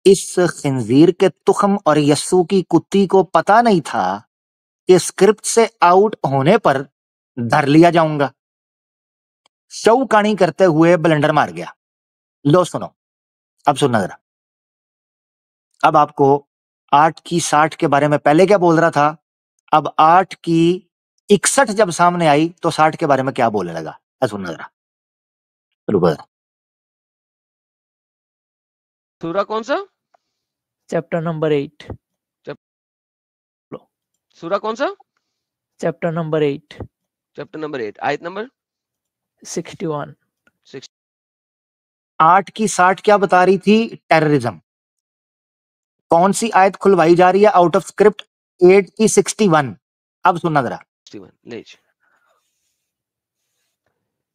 इस खिंजीर के तुखम और यस्सु की कुत्ती को पता नहीं था कि स्क्रिप्ट से आउट होने पर धर लिया जाऊंगा। शौकानी करते हुए ब्लेंडर मार गया। लो सुनो, अब सुनना जरा। अब आपको 8 की 60 के बारे में पहले क्या बोल रहा था, अब 8 की 61 जब सामने आई तो 60 के बारे में क्या बोलने लगा, सुनना जरा। रुको जरा। सूरा कौन सा? Chapter number 8। सूरा कौन सा? Chapter number 8। चैप्टर नंबर 8 आयत नंबर 61। 8 की 60 क्या बता रही थी? टेररिज्म। कौन सी आयत खुलवाई जा रही है आउट ऑफ स्क्रिप्ट? 8 की 61। अब सुनना जरा। 61 लेज।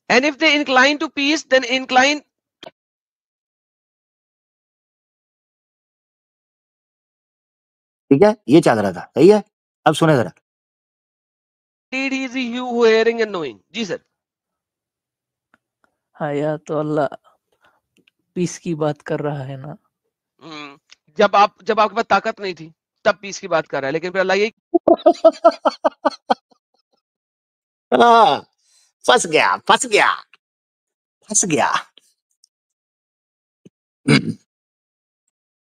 And if they incline to peace, then incline. ठीक है, ये चल रहा था, सही है। अब सुने जरा। Indeed, he is you who hearing and knowing. जी सर। हाँ यार, तो अल्लाह पीस की बात कर रहा है ना। जब आपके पास ताकत नहीं थी तब पीस की बात कर रहा है, लेकिन फिर अल्लाह यही फंस गया फंस गया फंस गया।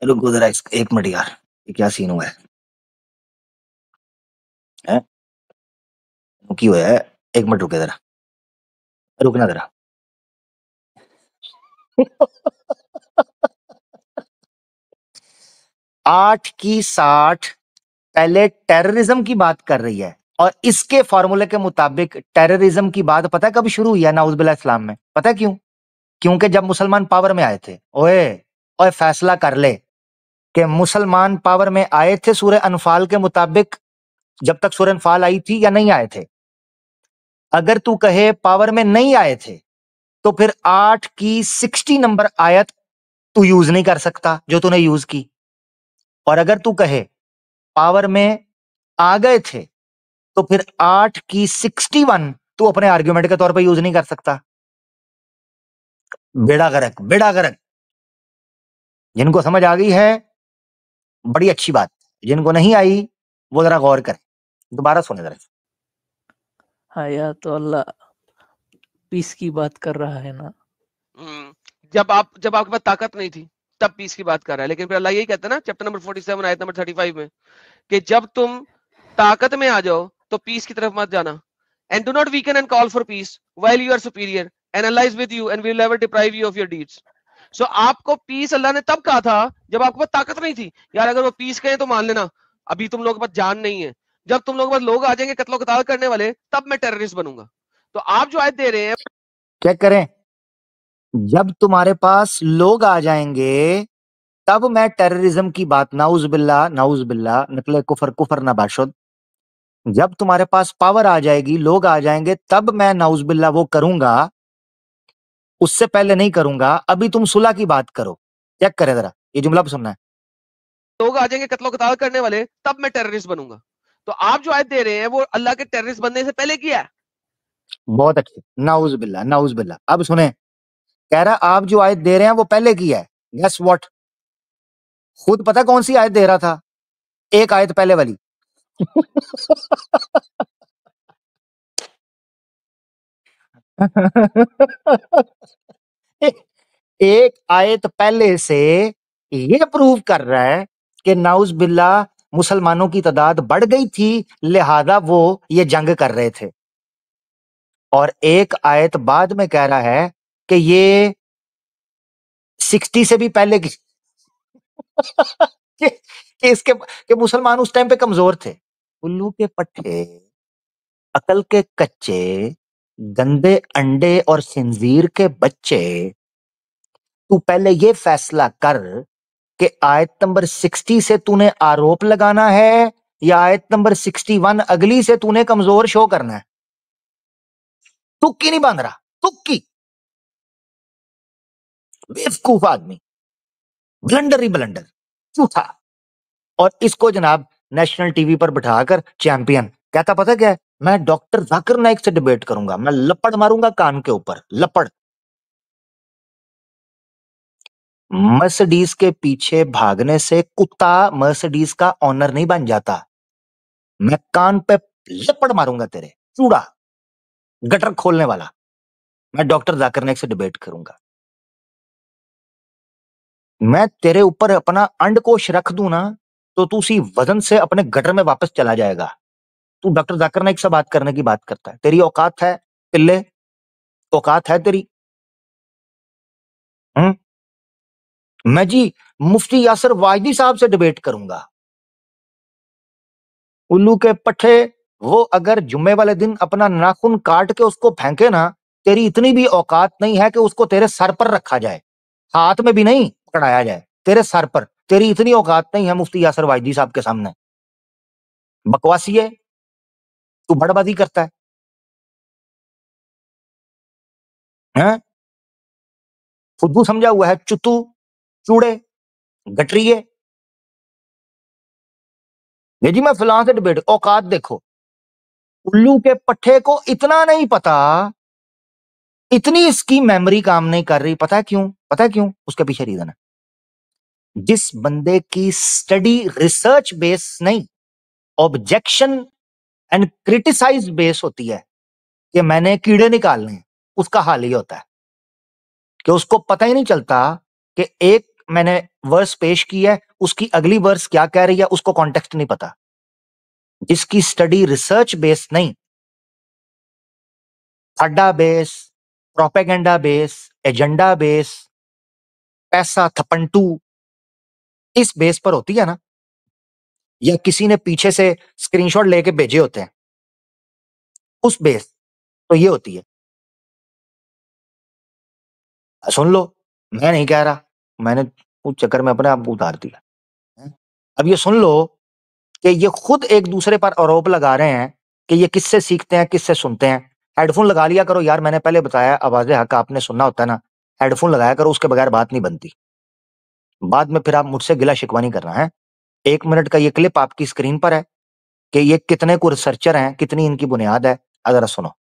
रुको जरा, एक मिनट यार, ये क्या सीन हुआ है? क्यों है? एक मिनट रुके जरा, रुकना जरा। 8 की 60 पहले टेररिज्म की बात कर रही है, और इसके फॉर्मूले के मुताबिक टेररिज्म की बात पता है कब शुरू हुई है नाउज़ुबिल्लाह इस्लाम में? पता है क्यों? क्योंकि जब मुसलमान पावर में आए थे। ओए ओए, फैसला कर ले कि मुसलमान पावर में आए थे सूरह अनफाल के मुताबिक, जब तक सूरह अनफाल आई थी, या नहीं आए थे? अगर तू कहे पावर में नहीं आए थे तो फिर 8 की 60 नंबर आयत तू यूज नहीं कर सकता जो तूने यूज की। और अगर तू कहे पावर में आ गए थे तो फिर 8 की 61 तू अपने आर्ग्यूमेंट के तौर पे यूज नहीं कर सकता। बेड़ा गर्क, बेड़ा गर्क। जिनको समझ आ गई है बड़ी अच्छी बात, जिनको नहीं आई वो जरा गौर करें। दोबारा सुने जरा। हाँ यार, तो अल्लाह पीस की बात कर रहा है ना। जब आपके पास ताकत नहीं थी तब पीस की बात कर रहा है, लेकिन फिर अल्लाह यही कहता है ना चैप्टर नंबर 47 आयत नंबर 35 में कि जब तुम ताकत में आ जाओ तो पीस की तरफ मत जाना। And do not weaken and call for peace while you are superior and Allah is with you and will never deprive you of your deeds. So आपको पीस अल्लाह ने तब कहा था जब आपके पास ताकत नहीं थी। यार अगर वो पीस कहे तो मान लेना, अभी तुम लोगों के पास जान नहीं है। जब तुम लोगों के पास लोग आ जाएंगे कत्लो कताल करने वाले, तब मैं टेररिस्ट बनूंगा। तो आप जो आयत दे रहे हैं, क्या करें? जब तुम्हारे पास लोग आ जाएंगे तब मैं टेररिज्म की बात, नाउज बिल्ला निकले कुफर कुफर ना बाशुद। जब तुम्हारे पास पावर आ जाएगी, लोग आ जाएंगे, तब मैं नाउज बिल्ला वो करूंगा, उससे पहले नहीं करूंगा। अभी तुम सुलह की बात करो। चेक करे जरा, ये जुमला भी सुनना है। लोग आ जाएंगे कत्लो कताल करने वाले, तब मैं टेररिस्ट बनूंगा। तो आप जो आयत दे रहे हैं वो अल्लाह के टेररिस्ट बनने से पहले किया है। बहुत अच्छे, नाउज बिल्ला। अब सुने, कह रहा आप जो आयत दे रहे हैं वो पहले की है। Guess what? खुद पता कौन सी आयत दे रहा था? एक आयत पहले वाली। एक आयत पहले से ये प्रूव कर रहा है कि नाउज बिल्ला मुसलमानों की तादाद बढ़ गई थी, लिहाजा वो ये जंग कर रहे थे। और एक आयत बाद में कह रहा है कि ये 60 से भी पहले की कि इसके कि मुसलमान उस टाइम पे कमजोर थे। उल्लू के पट्टे, अकल के कच्चे, गंदे अंडे और खिंजीर के बच्चे, तू पहले ये फैसला कर कि आयत नंबर 60 से तूने आरोप लगाना है या आयत नंबर 61 अगली से तूने कमजोर शो करना है। तुक्की नहीं बांध रहा, तुक्की। बेवकूफ आदमी, ब्लंडर ही ब्लंडर, झूठा। और इसको जनाब नेशनल टीवी पर बिठाकर चैंपियन कहता पता क्या है? मैं डॉक्टर जाकिर नाइक से डिबेट करूंगा, मैं लपड़ मारूंगा कान के ऊपर, लपड़। मर्सिडीज के पीछे भागने से कुत्ता मर्सिडीज का ऑनर नहीं बन जाता। मैं कान पे लपड़ मारूंगा तेरे, चूड़ा गटर खोलने वाला। मैं डॉक्टर जाकिर नाइक से डिबेट करूंगा। मैं तेरे ऊपर अपना अंडकोश रख दूं ना, तो तू उसी वजन से अपने गटर में वापस चला जाएगा। तू डॉक्टर जाकिर नाइक से बात करने की बात करता है। तेरी औकात है पिल्ले? औकात है तेरी? मैं जी मुफ्ती यासिर वाजदी साहब से डिबेट करूंगा। उल्लू के पट्टे, वो अगर जुम्मे वाले दिन अपना नाखून काट के उसको फेंके ना, तेरी इतनी भी औकात नहीं है कि उसको तेरे सर पर रखा जाए, हाथ में भी नहीं पकड़ाया जाए, तेरे सर पर। तेरी इतनी औकात नहीं है मुफ्ती यासिर वाजदी साहब के सामने। बकवासी है, तू बड़बाजी करता है, हैं? फुद्दू समझा हुआ है, चुत्तू, चूड़े, गटरिए। ये जी मैं फिलहाल से डिबेट, औकात देखो। उल्लू के पट्टे को इतना नहीं पता, इतनी इसकी मेमोरी काम नहीं कर रही। पता है क्यों? पता है क्यों? उसके पीछे रीजन है। जिस बंदे की स्टडी रिसर्च बेस नहीं, ऑब्जेक्शन एंड क्रिटिसाइज बेस होती है कि मैंने कीड़े निकालने हैं, उसका हाल ही होता है कि उसको पता ही नहीं चलता कि एक मैंने वर्स पेश की है, उसकी अगली वर्स क्या कह रही है, उसको कॉन्टेक्स्ट नहीं पता। जिसकी स्टडी रिसर्च बेस नहीं, अड्डा base, propaganda base, agenda base, पैसा थपंटू, इस बेस पर होती है ना, या किसी ने पीछे से स्क्रीनशॉट लेके भेजे होते हैं, उस बेस तो ये होती है। सुन लो, मैं नहीं कह रहा, मैंने उस चक्कर में अपने आप को उतार दिया। अब ये सुन लो कि ये खुद एक दूसरे पर आरोप लगा रहे हैं कि ये किससे सीखते हैं, किससे सुनते हैं। हेडफोन लगा लिया करो यार, मैंने पहले बताया, आवाज़े हक आपने सुनना होता है ना, हेडफोन लगाया करो, उसके बगैर बात नहीं बनती। बाद में फिर आप मुझसे गिला शिकवा नहीं करना है। 1 मिनट का ये क्लिप आपकी स्क्रीन पर है कि ये कितने को रिसर्चर हैं, कितनी इनकी बुनियाद है, अगर सुनो।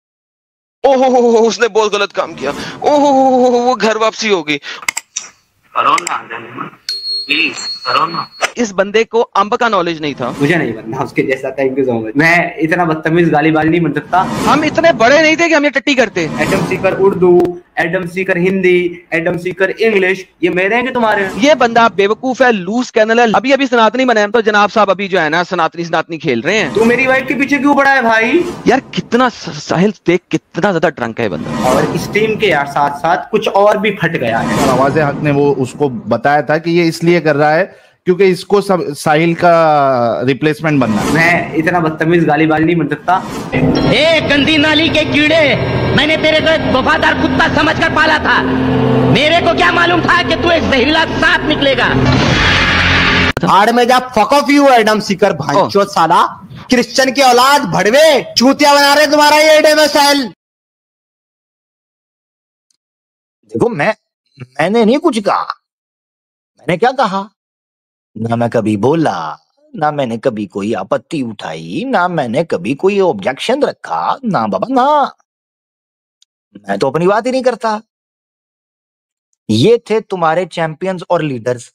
ओहो, उसने बहुत गलत काम किया। ओहो, वो घर वापसी होगी। करो ना प्लीज, करो ना। इस बंदे को अंब का नॉलेज नहीं था। मुझे नहीं बनना उसके जैसा। Thank you so much. मैं इतना बदतमीज गालीबाज नहीं बन सकता। हम इतने बड़े नहीं थे कि हम ये टट्टी करते। Adam Sikar Urdu, Adam Sikar Hindi, Adam Sikar English, ये मेरे हैं कि तुम्हारे? ये बंदा बेवकूफ है, लूज कैनल है। अभी सनातनी बने हैं, तो जनाब साहब अभी जो है ना सनातनी खेल रहे हैं। तू मेरी वाइफ के पीछे क्यों पड़ा है भाई? यार कितना साहिल देख, कितना ज्यादा ड्रंक है बंदा। और इस टीम के यार साथ साथ कुछ और भी फट गया है। और आवाज़े हक ने वो उसको बताया था कि ये इसलिए कर रहा है क्योंकि इसको सब साहिल का रिप्लेसमेंट बनना। मैं इतना बदतमीज गालीबाज नहीं बन सकता। ए गंदी नाली के कीड़े, मैंने तेरे को एक वफादार कुत्ता समझकर पाला था। मेरे को क्या मालूम था कि तू एक जहरीला सांप निकलेगा। आड़ में जा, fuck off you Adam Seeker भाईचोद साला, क्रिश्चियन की औलाद, भड़वे चूतिया बना रहे तुम्हारा ये एडम सेल। देखो मैंने नहीं कुछ कहा। मैंने क्या कहा? ना मैं कभी बोला, ना मैंने कभी कोई आपत्ति उठाई, ना मैंने कभी कोई ऑब्जेक्शन रखा, ना बाबा ना। मैं तो अपनी बात ही नहीं करता। ये थे तुम्हारे चैंपियंस और लीडर्स,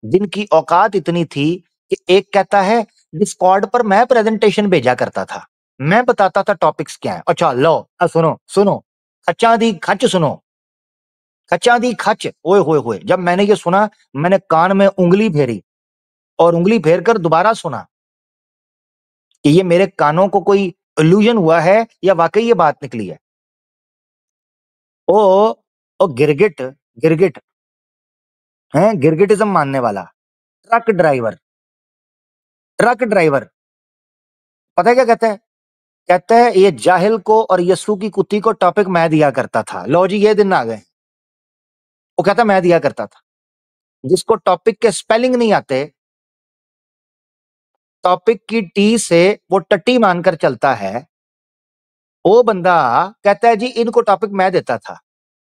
जिनकी औकात इतनी थी कि एक कहता है डिस्कॉर्ड पर मैं प्रेजेंटेशन भेजा करता था, मैं बताता था टॉपिक्स क्या है। अच्छा लो सुनो सुनो, खच्चा दी खच सुनो, खच्चा दी खच। ओए होए होए, जब मैंने ये सुना, मैंने कान में उंगली फेरी और उंगली फेर कर दोबारा सुना कि ये मेरे कानों को कोई इल्यूजन हुआ है या वाकई ये बात निकली है। ओ गिरगिट, गिरगिट है, गिरगिटिज्म मानने वाला ट्रक ड्राइवर, ट्रक ड्राइवर पता है क्या कहता है? कहता है ये जाहिल को और यस्सु की कुत्ती को टॉपिक मैं दिया करता था। लो जी ये दिन आ गए। वो कहता मैं दिया करता था। जिसको टॉपिक के स्पेलिंग नहीं आते, टॉपिक की टी से वो टट्टी मानकर चलता है, वो बंदा कहता है जी इनको टॉपिक मैं देता था।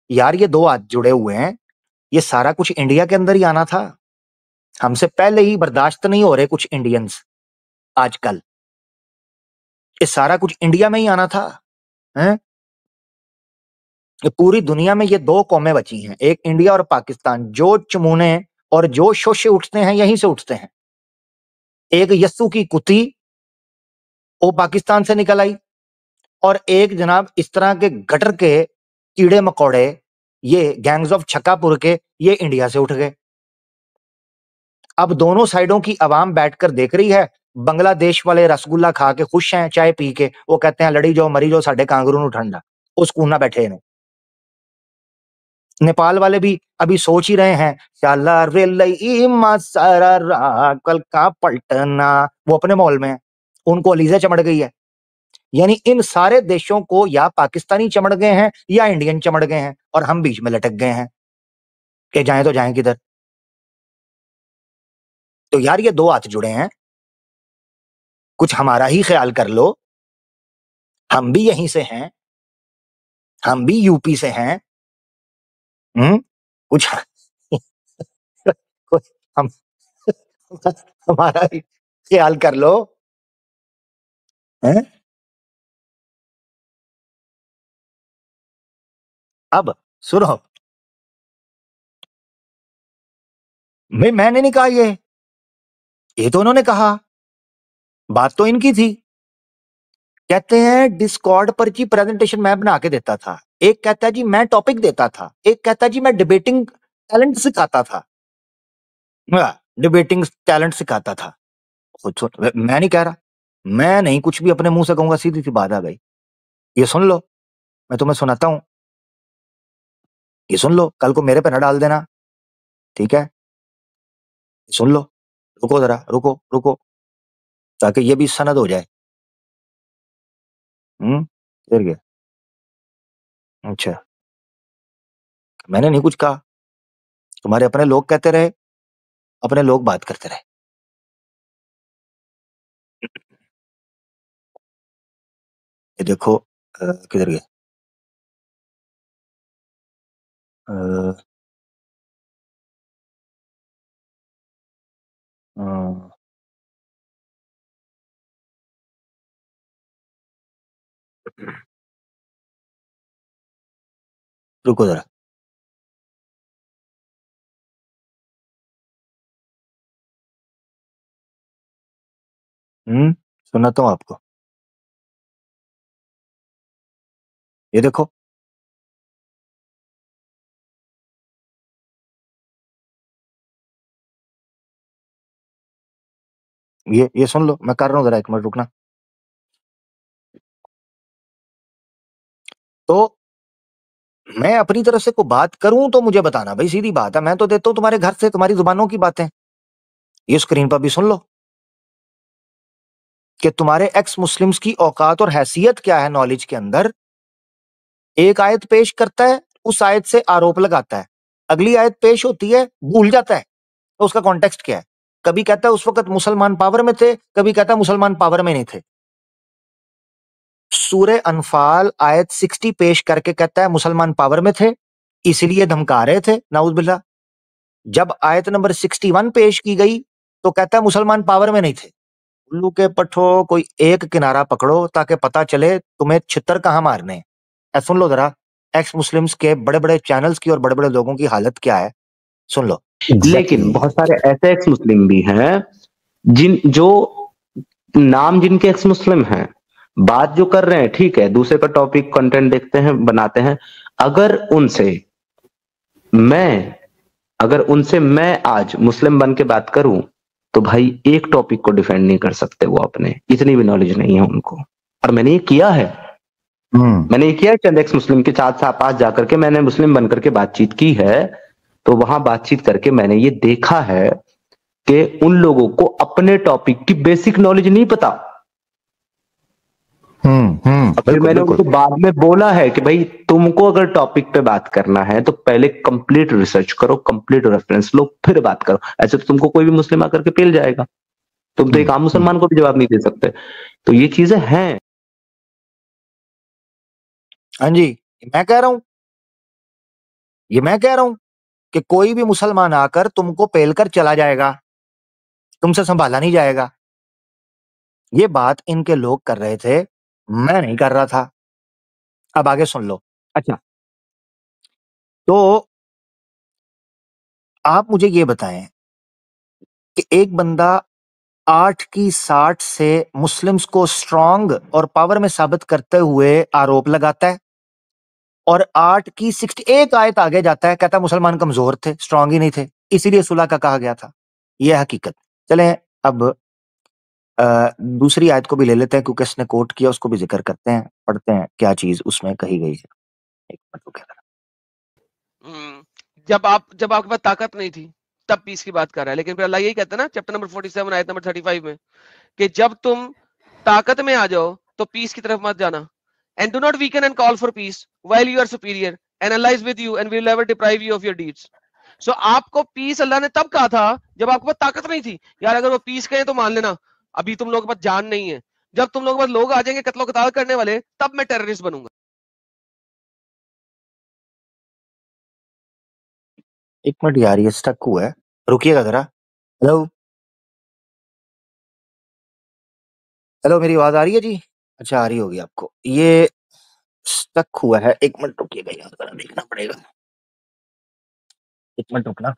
यार ये दो हाथ जुड़े हुए हैं, ये सारा कुछ इंडिया के अंदर ही आना था। हमसे पहले ही बर्दाश्त नहीं हो रहे कुछ इंडियंस आजकल, ये सारा कुछ इंडिया में ही आना था। हैं? कि पूरी दुनिया में ये दो कौमें बची हैं, एक इंडिया और पाकिस्तान। जो चमूने और जो शोशे उठते हैं यहीं से उठते हैं। एक यस्सू की कुत्ती वो पाकिस्तान से निकल आई, और एक जनाब इस तरह के गटर के कीड़े मकोड़े, ये गैंग्स ऑफ छक्कापुर के, ये इंडिया से उठ गए। अब दोनों साइडों की आवाम बैठकर देख रही है। बांग्लादेश वाले रसगुल्ला खा के खुश हैं, चाय पी के, वो कहते हैं लड़ी जाओ मरी जाओ साडे कांगरू नु ठंडा, उस कूना बैठे ने। नेपाल वाले भी अभी सोच ही रहे हैं, शाला रे लई सारा कल का पलटना, वो अपने माहौल में है, उनको अलीजा चमड़ गई है। यानी इन सारे देशों को या पाकिस्तानी चमड़ गए हैं या इंडियन चमड़ गए हैं, और हम बीच में लटक गए हैं कि जाएं तो जाएं किधर। तो यार ये दो हाथ जुड़े हैं, कुछ हमारा ही ख्याल कर लो। हम भी यहीं से हैं, हम भी यूपी से हैं। कुछ कुछ हम हमारा ही ख्याल कर लो। हैं? अब सुनो, मैंने नहीं कहा ये तो उन्होंने कहा, बात तो इनकी थी। कहते हैं डिस्कॉर्ड पर जी प्रेजेंटेशन मैं बना के देता था, एक कहता है जी मैं टॉपिक देता था, एक कहता है जी मैं डिबेटिंग टैलेंट सिखाता था। डिबेटिंग टैलेंट सिखाता था। मैं नहीं कह रहा, मैं नहीं कुछ भी अपने मुंह से कहूंगा, सीधी सी बात आ गई। ये सुन लो, मैं तुम्हें सुनाता हूं, ये सुन लो, कल को मेरे पे न डाल देना, ठीक है? सुन लो, रुको जरा, रुको रुको, ताकि ये भी सनद हो जाए। फिर गया। अच्छा, मैंने नहीं कुछ कहा, तुम्हारे अपने लोग कहते रहे, अपने लोग बात करते रहे। ये देखो किधर गया? रुको जरा, सुनाता हूं आपको। ये देखो, ये सुन लो, मैं कर रहा हूं, जरा एक मिनट रुकना। तो मैं अपनी तरफ से कोई बात करूं तो मुझे बताना भाई, सीधी बात है। मैं तो देता हूं तुम्हारे घर से तुम्हारी जुबानों की बातें, ये स्क्रीन पर भी सुन लो कि तुम्हारे एक्स मुस्लिम्स की औकात और हैसियत क्या है नॉलेज के अंदर। एक आयत पेश करता है, उस आयत से आरोप लगाता है, अगली आयत पेश होती है, भूल जाता है तो उसका कॉन्टेक्स्ट क्या है। कभी कहता है उस वक्त मुसलमान पावर में थे, कभी कहता है मुसलमान पावर में नहीं थे। सूरे अनफाल आयत 60 पेश करके कहता है मुसलमान पावर में थे, इसलिए धमका रहे थे, नाउज बिल्ला। जब आयत नंबर 61 पेश की गई तो कहता है मुसलमान पावर में नहीं थे। उल्लू के पठो, कोई एक किनारा पकड़ो ताकि पता चले तुम्हें छितर कहां मारने हैं। सुन लो जरा, एक्स मुस्लिम्स के बड़े बड़े चैनल्स की और बड़े बड़े लोगों की हालत क्या है, सुन लो। लेकिन बहुत सारे ऐसे एक्स मुस्लिम भी हैं जो नाम जिनके एक्स मुस्लिम हैं, बात जो कर रहे हैं ठीक है, दूसरे का टॉपिक कंटेंट देखते हैं, बनाते हैं। अगर उनसे मैं आज मुस्लिम बन के बात करूं तो भाई एक टॉपिक को डिफेंड नहीं कर सकते वो, अपने इतनी भी नॉलेज नहीं है उनको। और मैंने ये किया है, मैंने ये किया है चंद एक्स मुस्लिम के साथ पास जाकर के मैंने मुस्लिम बनकर के बातचीत की है। तो वहां बातचीत करके मैंने ये देखा है कि उन लोगों को अपने टॉपिक की बेसिक नॉलेज नहीं पता। फिर मैंने उनको बाद में बोला है कि भाई तुमको अगर टॉपिक पे बात करना है तो पहले कंप्लीट रिसर्च करो, कंप्लीट रेफरेंस लो, फिर बात करो। ऐसे तो तुमको कोई भी मुस्लिम आकर के पेल जाएगा, तुम तो एक आम मुसलमान को भी जवाब नहीं दे सकते। तो ये चीजें हैं। हाँ जी, मैं कह रहा हूं कि कोई भी मुसलमान आकर तुमको पेल कर चला जाएगा, तुमसे संभाला नहीं जाएगा। ये बात इनके लोग कर रहे थे, मैं नहीं कर रहा था। अब आगे सुन लो। अच्छा, तो आप मुझे ये बताएं कि एक बंदा 8 की 60 से मुस्लिम्स को स्ट्रांग और पावर में साबित करते हुए आरोप लगाता है, और 8 की 61 आयत आगे जाता है, कहता है मुसलमान कमजोर थे, स्ट्रांग ही नहीं थे, इसीलिए सुलह का कहा गया था। यह हकीकत। चलें अब दूसरी आयत को भी ले लेते हैं, क्योंकि इसने कोट किया, उसको भी जिक्र करते हैं, पढ़ते हैं क्या चीज उसमें कही गई है। एक मिनट रुकिए जरा। जब आपके पास ताकत नहीं थी तब पीस की बात कर रहा है, लेकिन फिर अल्लाह यही कहता है ना चैप्टर नंबर 47 आयत नंबर 35 में कि जब तुम ताकत में आ जाओ तो पीस की तरफ मत जाना, and do not weaken and call for peace while you are superior and Allah is with you and will never deprive you of your deeds. So आपको पीस अल्लाह ने तब कहा था जब आपके पास ताकत नहीं थी। यार अगर वो पीस कहे तो मान लेना, अभी तुम लोगों के पास जान नहीं है, जब तुम लोगों के पास लोग आ जाएंगे कत्लो कताल करने वाले, तब मैं टेररिस्ट बनूंगा। एक मिनट यार, ये स्टक हुआ है, रुकिएगा जरा। हेलो हेलो, मेरी आवाज आ रही है जी? अच्छा, आ रही होगी आपको। ये स्टक हुआ है, एक मिनट रुकिएगा यार, जरा देखना पड़ेगा, एक मिनट रुकना।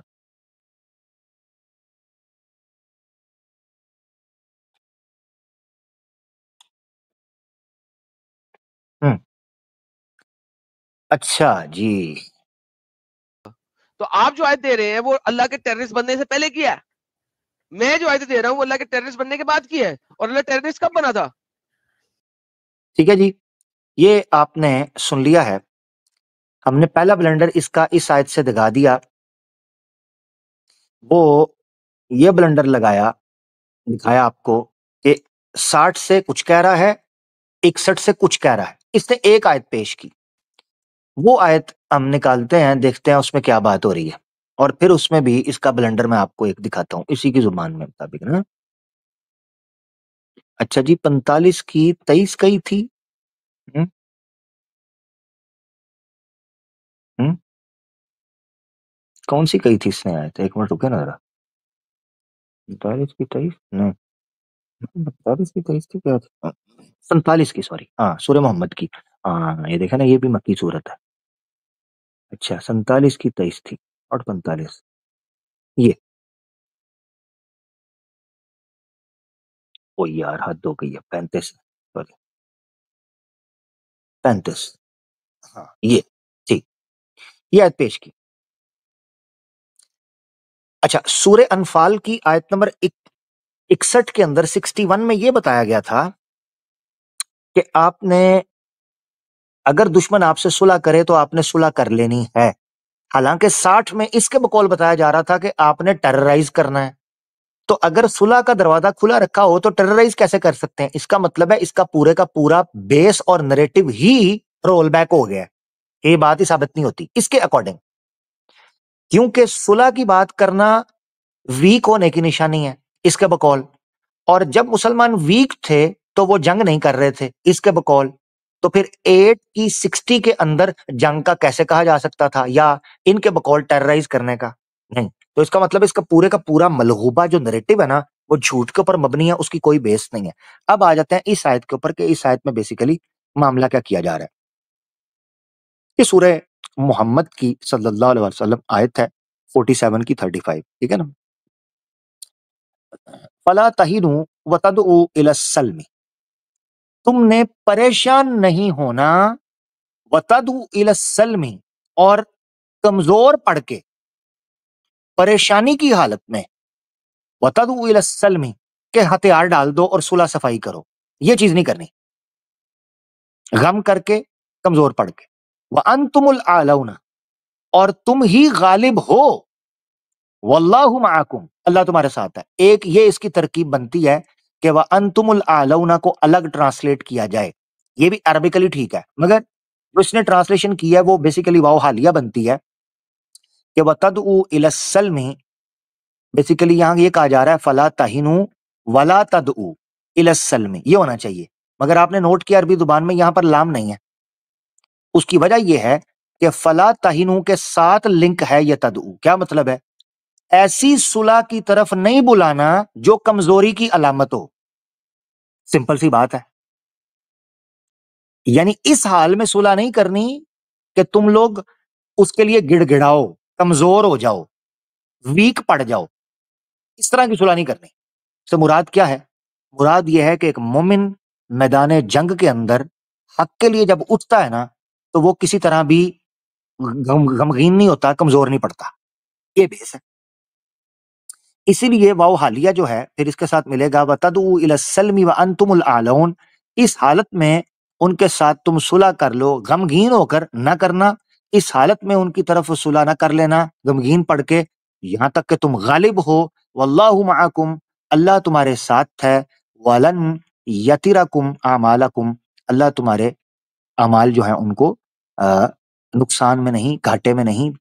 अच्छा जी। तो आप जो आयत दे रहे हैं वो अल्लाह के टेररिस्ट बनने से पहले किया है, मैं जो आयत दे रहा हूं वो अल्लाह के टेररिस्ट बनने के बाद किया है। और अल्लाह टेररिस्ट कब बना था? ठीक है जी, ये आपने सुन लिया है। हमने पहला ब्लंडर इसका इस आयत से दिखा दिया, वो ये ब्लंडर लगाया, दिखाया आपको कि 60 से कुछ कह रहा है, 61 से कुछ कह रहा है। इसने एक आयत पेश की, वो आयत हम निकालते हैं, देखते हैं उसमें क्या बात हो रही है, और फिर उसमें भी इसका ब्लंडर मैं आपको एक दिखाता हूं इसी की जुबान में मुताबिक ना। अच्छा जी, 45 की 23 कही थी। हम्म हम्म कौन सी कही थी इसने आयत? एक मिनट रुके ना जरा। 45 की 23 नहीं, 45 की 23 थी क्या? 47 की, सॉरी, हाँ, सूरह मोहम्मद की। हाँ, ये देखा ना, ये भी मक्की सूरत है। अच्छा, 47 की 23 थी और 45 ये। ओ यार, हद हो गई है, 35, सॉरी 35। हाँ ये ठीक, ये आयत पेश की। अच्छा, सूरह अनफाल की आयत नंबर 61 के अंदर 61 में ये बताया गया था कि आपने, अगर दुश्मन आपसे सुलह करे तो आपने सुलह कर लेनी है। हालांकि 60 में इसके बकौल बताया जा रहा था कि आपने टेरराइज करना है। तो अगर सुलह का दरवाजा खुला रखा हो तो टेरराइज कैसे कर सकते हैं? इसका मतलब है इसका पूरे का पूरा बेस और नरेटिव ही रोल बैक हो गया है। ये बात ही साबित नहीं होती इसके अकॉर्डिंग, क्योंकि सुलह की बात करना वीक होने की निशानी है इसके बकौल। और जब मुसलमान वीक थे तो वो जंग नहीं कर रहे थे इसके बकौल। तो फिर 8 की 60 के अंदर जंग का कैसे कहा जा सकता था, या इनके बकौल टेरराइज करने का? नहीं। तो इसका मतलब इसका पूरे का पूरा मलगूबा जो नैरेटिव है ना, वो झूठ के ऊपर मबनी है, उसकी कोई बेस नहीं है। अब आ जाते हैं इस आयत के ऊपर कि इस आयत में बेसिकली मामला क्या किया जा रहा है। ये सूरह मोहम्मद की सल्लल्लाहु अलैहि वसल्लम आयत है 47 की 35, ठीक है ना। फला तहीनु व तदउ इला सल्मी, तुमने परेशान नहीं होना, व तदउ इला सल्मी, और कमजोर पड़ के, परेशानी की हालत में, व तदउ इला सल्मी, के हथियार डाल दो और सुलह सफाई करो। ये चीज नहीं करनी, गम करके, कमजोर पड़ के। व अंतुमुल आलौना, और तुम ही गालिब हो, वल्लाहु माअकुम, अल्लाह तुम्हारे साथ है। एक ये इसकी तरकीब बनती है कि वह अंतुमुल आलौना को अलग ट्रांसलेट किया जाए, ये भी अरबिकली ठीक है, मगर जो इसने ट्रांसलेशन किया है वो बेसिकली वाव हालिया बनती है कि वह तदउ इला सल्मी। बेसिकली यहां ये कहा जा रहा है फला तहिनु वला तदउ इला सल्मी, ये होना चाहिए, मगर आपने नोट किया अरबी जुबान में यहां पर लाम नहीं है। उसकी वजह यह है कि फला तहिनु के साथ लिंक है ये तदउ। क्या मतलब है? ऐसी सुलह की तरफ नहीं बुलाना जो कमजोरी की अलामत हो। सिंपल सी बात है, यानी इस हाल में सुलह नहीं करनी कि तुम लोग उसके लिए गिड़गिड़ाओ, कमजोर हो जाओ, वीक पड़ जाओ, इस तरह की सुलह नहीं करनी। तो मुराद क्या है? मुराद यह है कि एक मोमिन मैदान जंग के अंदर हक के लिए जब उठता है ना, तो वो किसी तरह भी गमगीन नहीं होता, कमजोर नहीं पड़ता। ये बेस है। इसीलिए वाओ हालिया जो है फिर इसके साथ मिलेगा वतदू इलस्सल्मी व अंतुमुल आलौन, इस हालत में उनके साथ तुम सुलह कर लो, गमगीन होकर ना करना, इस हालत में उनकी तरफ सुलह ना कर लेना गमगीन पड़ के, यहां तक कि तुम गालिब हो। वल्लाहु मअकुम, अल्लाह तुम्हारे साथ है। वलन यतिरकुम आमालकुम, अल्लाह तुम्हारे अमाल जो है उनको नुकसान में नहीं, घाटे में नहीं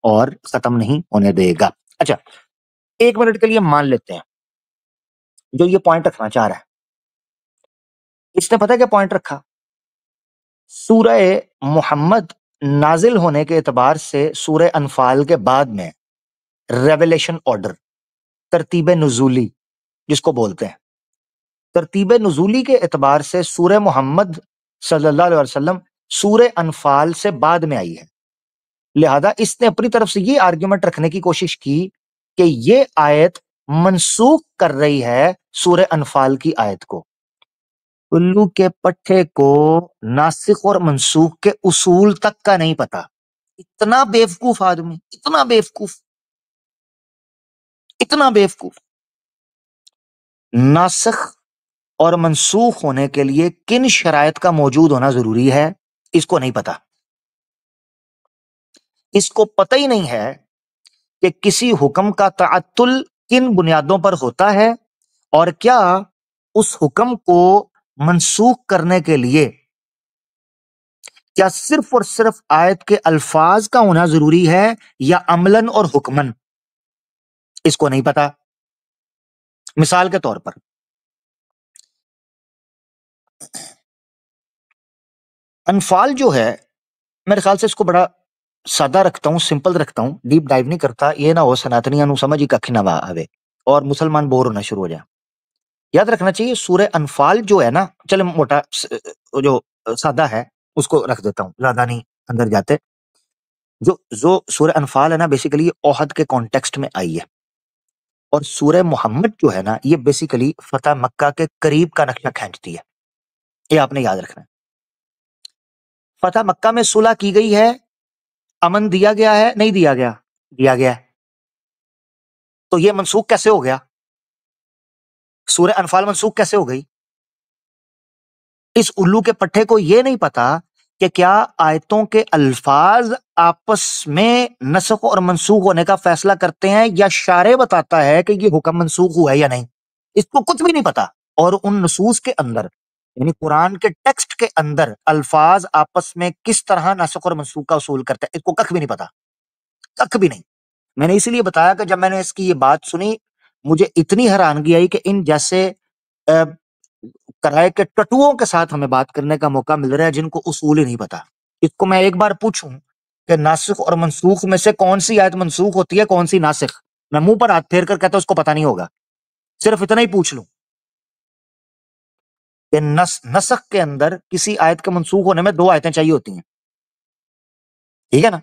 और खत्म नहीं होने देगा। अच्छा, 1 मिनट के लिए मान लेते हैं जो ये पॉइंट रखना चाह रहा है, इसने पता है क्या पॉइंट रखा? सूरह मोहम्मद नाजिल होने के एतबार से सूरह अनफाल के बाद में रेवलेशन ऑर्डर, तरतीब नुजूली जिसको बोलते हैं, तरतीब नुजूली के एतबार से सूरह मोहम्मद सल्लल्लाहु अलैहि वसल्लम सूरह अनफाल से बाद में आई है। लिहाजा इसने अपनी तरफ से ये आर्ग्यूमेंट रखने की कोशिश की कि ये आयत मनसूख कर रही है सूरह अनफाल की आयत को। उल्लू के पट्टे को नासिख और मनसूख के उसूल तक का नहीं पता। इतना बेवकूफ आदमी, इतना बेवकूफ, इतना बेवकूफ। नासिख और मनसूख होने के लिए किन शराइत का मौजूद होना जरूरी है, इसको नहीं पता। इसको पता ही नहीं है कि किसी हुक्म का तअत्तुल किन बुनियादों पर होता है और क्या उस हुक्म को मनसूख करने के लिए क्या सिर्फ और सिर्फ आयत के अल्फाज का होना जरूरी है या अमलन और हुक्मन, इसको नहीं पता। मिसाल के तौर पर अनफाल जो है, मेरे ख्याल से इसको बड़ा सादा रखता हूं, सिंपल रखता हूं, डीप डाइव नहीं करता, ये ना हो सनातनियां समझ ही कख ना आवे और मुसलमान बोर होना शुरू हो जाए। याद रखना चाहिए सूरह अनफाल जो है ना, चलो मोटा जो सादा है उसको रख देता हूं, ज्यादा नहीं अंदर जाते। जो जो सूरह अनफाल है ना, बेसिकली ओहद के कॉन्टेक्स्ट में आई है, और सूरह मोहम्मद जो है ना, ये बेसिकली फतह मक्का के करीब का नक्शा खींचती है। ये आपने याद रखना है। फतह मक्का में सुलह की गई है, अमन दिया गया है, नहीं दिया गया? दिया गया है। तो ये मनसूख कैसे हो गया? सूरह अनफाल मनसूख कैसे हो गई? इस उल्लू के पट्टे को यह नहीं पता कि क्या आयतों के अल्फाज आपस में नसख और मनसूख होने का फैसला करते हैं या शारे बताता है कि ये हुक्म मनसूख हुआ है या नहीं। इसको कुछ भी नहीं पता। और उन नसूस के अंदर, यानी कुरान के टेक्स्ट के अंदर अल्फाज आपस में किस तरह नसख और मनसूख का उसूल करते हैं, इसको कख भी नहीं पता, कख भी नहीं। मैंने इसीलिए बताया कि जब मैंने इसकी ये बात सुनी, मुझे इतनी हैरानगी आई कि इन जैसे कराए के टटुओं के साथ हमें बात करने का मौका मिल रहा है जिनको उसूल ही नहीं पता। इसको मैं एक बार पूछूं कि नासिख और मनसूख में से कौन सी आयत मनसूख होती है, कौन सी नासिख, मैं मुंह पर हाथ फेर कर कहता उसको पता नहीं होगा। सिर्फ इतना ही पूछ लूं कि नसख के अंदर किसी आयत के मनसूख होने में 2 आयतें चाहिए होती हैं, ठीक है ना?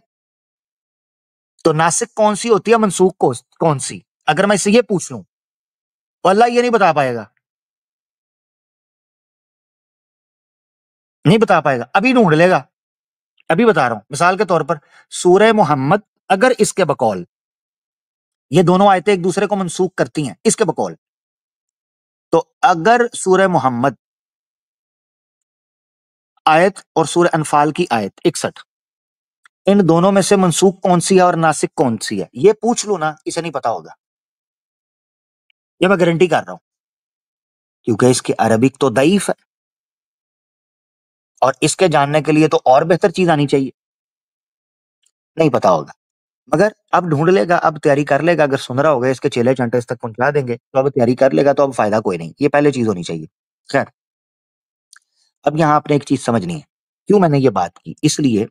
तो नासिख कौन सी होती है, मनसूख कौन सी? अगर मैं इससे ये पूछ लूं तो अल्लाह ये नहीं बता पाएगा, नहीं बता पाएगा, अभी ढूंढ लेगा। अभी बता रहा हूं, मिसाल के तौर पर सूरह मोहम्मद, अगर इसके बकौल ये दोनों आयतें एक दूसरे को मनसूख करती हैं, इसके बकौल, तो अगर सूरह मोहम्मद आयत और सूरह अनफाल की आयत 61, इन दोनों में से मनसूख कौन सी है और नासिक कौन सी है, ये पूछ लो ना, इसे नहीं पता होगा। ये मैं गारंटी कर रहा हूं, क्योंकि इसकी अरबिक तो दईफ है और इसके जानने के लिए तो और बेहतर चीज आनी चाहिए। नहीं पता होगा, मगर अब ढूंढ लेगा, अब तैयारी कर लेगा। अगर सुन रहा होगा, इसके चेले चंटे इस तक पहुंचा देंगे, तो अब तैयारी कर लेगा, तो अब फायदा कोई नहीं। ये पहले चीज होनी चाहिए। खैर, अब यहां आपने एक चीज समझनी है, क्यों मैंने ये बात की, इसलिए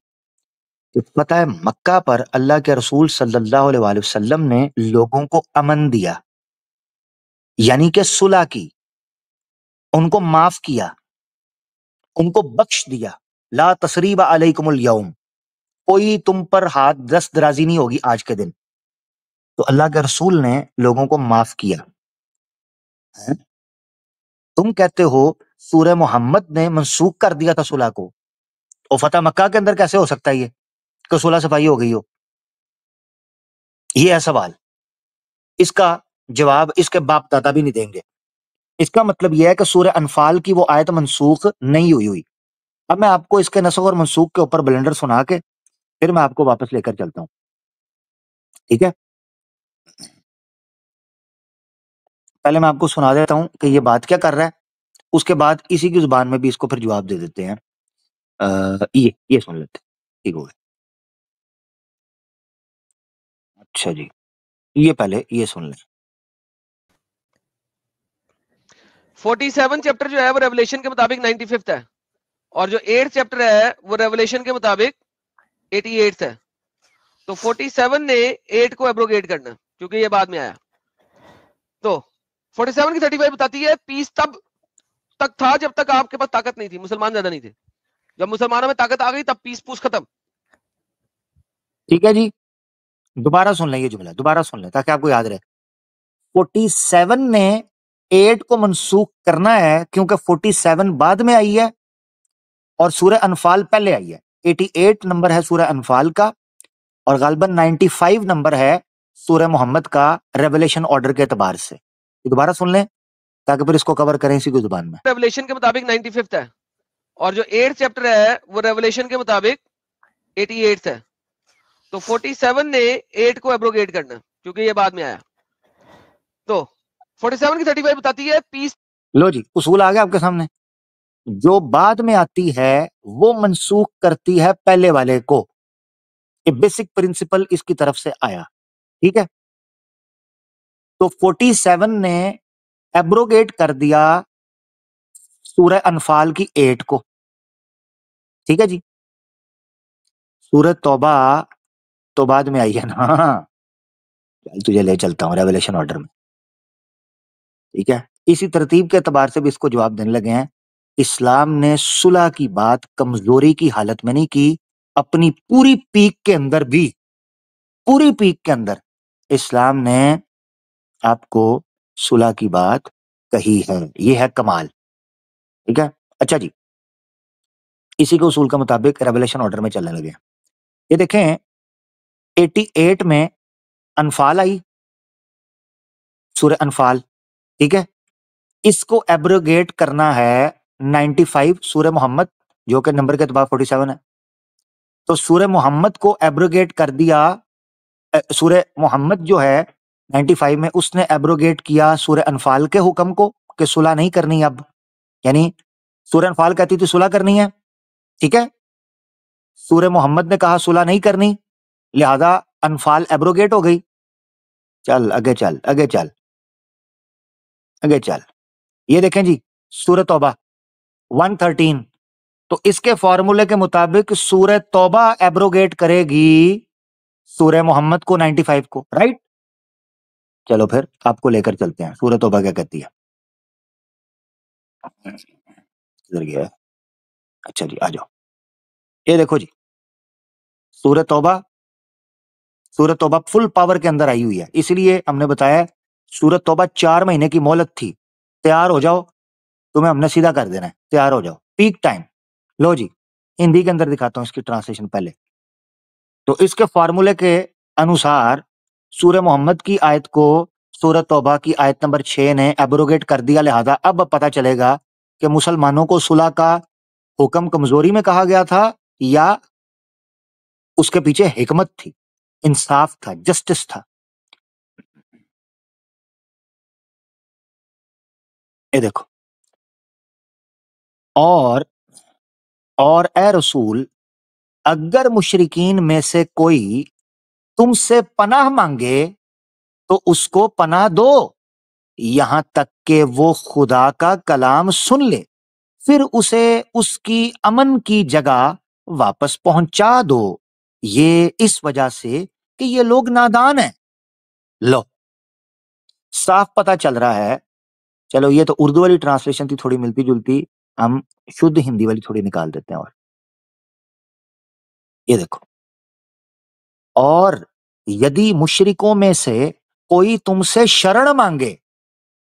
कि पता है मक्का पर अल्लाह के रसूल सल्लल्लाहु अलैहि वसल्लम ने लोगों को अमन दिया, यानी कि सुलह की, उनको माफ किया, उनको बख्श दिया। ला तसरीब अलैकुमुल यौम, कोई तुम पर हाथ दस्त दराजी नहीं होगी आज के दिन। तो अल्लाह के रसूल ने लोगों को माफ किया है? तुम कहते हो सूरह मोहम्मद ने मनसूख कर दिया था सुलह को, और फतह मक्का के अंदर कैसे हो सकता है ये कि सुलह सफाई हो गई हो? ये है सवाल, इसका जवाब इसके बाप दादा भी नहीं देंगे। इसका मतलब यह है कि सूरह अनफाल की वो आयत मनसूख नहीं हुई। अब मैं आपको इसके नसख और मनसूख के ऊपर ब्लेंडर सुना के फिर मैं आपको वापस लेकर चलता हूं, ठीक है? पहले मैं आपको सुना देता हूं कि ये बात क्या कर रहा है, उसके बाद इसी की जुबान में भी इसको फिर जवाब दे देते हैं। ये सुन लेते हैं, ठीक हो गया। अच्छा जी, ये पहले ये सुन लें। 47 चैप्टर जो है वो रेवलेशन के मुताबिक 95th है, और जो 8 चैप्टर है वो रेवलेशन के मुताबिक 88th है। तो 47 ने 8 को एब्रोगेट करना क्योंकि ये बाद में आया। तो 47 की 35 बताती है पीस तब तक था जब तक आपके पास ताकत नहीं थी, मुसलमान ज्यादा नहीं थे। जब मुसलमानों में ताकत आ गई तब पीस पूस खत्म। ठीक है जी, दोबारा सुन लें ये जुमला, दोबारा सुन लें ताकि आपको याद रहे। 47 ने 8 को मनसूख करना है क्योंकि 47 बाद में आई है और सूरह अनफाल पहले आई है। 88 नंबर है सूरह अनफाल का और गालबन 95 नंबर है सूरह मोहम्मद का रेवलेशन ऑर्डर के एतबार से। दोबारा सुन लें ताकि फिर इसको कवर करें इसी की जुबान में। रेवलेशन के मुताबिक 95th है और जो 8 चैप्टर है वो रेवलेशन के मुताबिक 88th है। तो 47 ने 8 को एब्रोगेट करना क्योंकि ये बाद में आया। तो 47 की 35 बताती है पीस। लो जी, उसूल आ गया आपके सामने। जो बाद में आती है वो मनसूख करती है पहले वाले को। ये बेसिक प्रिंसिपल इसकी तरफ से आया, ठीक है? तो 47 ने एब्रोगेट कर दिया सूरह अनफाल की 8 को, ठीक है जी? सूरह तौबा तो बाद में आई है ना, चल तुझे ले चलता हूं रेवलेशन ऑर्डर में, ठीक है? इसी तरतीब के एतबार से भी इसको जवाब देने लगे हैं। इस्लाम ने सुलह की बात कमजोरी की हालत में नहीं की, अपनी पूरी पीक के अंदर भी, पूरी पीक के अंदर इस्लाम ने आपको सुलह की बात कही है। ये है कमाल, ठीक है? अच्छा जी, इसी के उसूल के मुताबिक रेवलेशन ऑर्डर में चलने लगे। ये देखें 88 में अनफाल आई, सूरह अनफाल, ठीक है? इसको एब्रोगेट करना है 95 सूरह मोहम्मद जो कि नंबर के एतबार 47 है। तो सूरह मोहम्मद को एब्रोगेट कर दिया, सूरह मोहम्मद जो है 95 में उसने एब्रोगेट किया सूरह अनफाल के हुक्म को कि सुलह नहीं करनी अब, यानी सूरह अनफाल कहती थी सुलह करनी है, ठीक है? सूरह मोहम्मद ने कहा सुलह नहीं करनी, लिहाजा अनफाल एब्रोगेट हो गई। चल आगे चल, आगे चल, आगे चल। ये देखें जी सूरह तौबा 113, तो इसके फॉर्मूले के मुताबिक सूरह तौबा एब्रोगेट करेगी सूरह मोहम्मद को 95 को, राइट? चलो फिर आपको लेकर चलते हैं सूरह तौबा क्या कहती है। किधर गया है? अच्छा जी, आ जाओ। ये देखो जी सूरह तौबा फुल पावर के अंदर आई हुई है, इसलिए हमने बताया सूरह तौबा 4 महीने की मोहलत थी। तैयार हो जाओ, तुम्हें हमने सीधा कर देना है, तैयार हो जाओ, पीक टाइम। लो जी, हिंदी के अंदर दिखाता हूं इसकी ट्रांसलेशन पहले। तो इसके फार्मूले के अनुसार सूरह मोहम्मद की आयत को सूरह तौबा की आयत नंबर 6 ने एब्रोगेट कर दिया, लिहाजा अब पता चलेगा कि मुसलमानों को सुलह का हुक्म कमजोरी में कहा गया था या उसके पीछे हिकमत थी, इंसाफ था, जस्टिस था। ये देखो, और ए रसूल, अगर मुशरिकीन में से कोई तुमसे पनाह मांगे तो उसको पनाह दो, यहां तक कि वो खुदा का कलाम सुन ले, फिर उसे उसकी अमन की जगह वापस पहुंचा दो, ये इस वजह से कि ये लोग नादान हैं। लो, साफ पता चल रहा है। चलो ये तो उर्दू वाली ट्रांसलेशन थी, थोड़ी मिलती जुलती, हम शुद्ध हिंदी वाली थोड़ी निकाल देते हैं। और ये देखो और यदि मुशरिकों में से कोई तुमसे शरण मांगे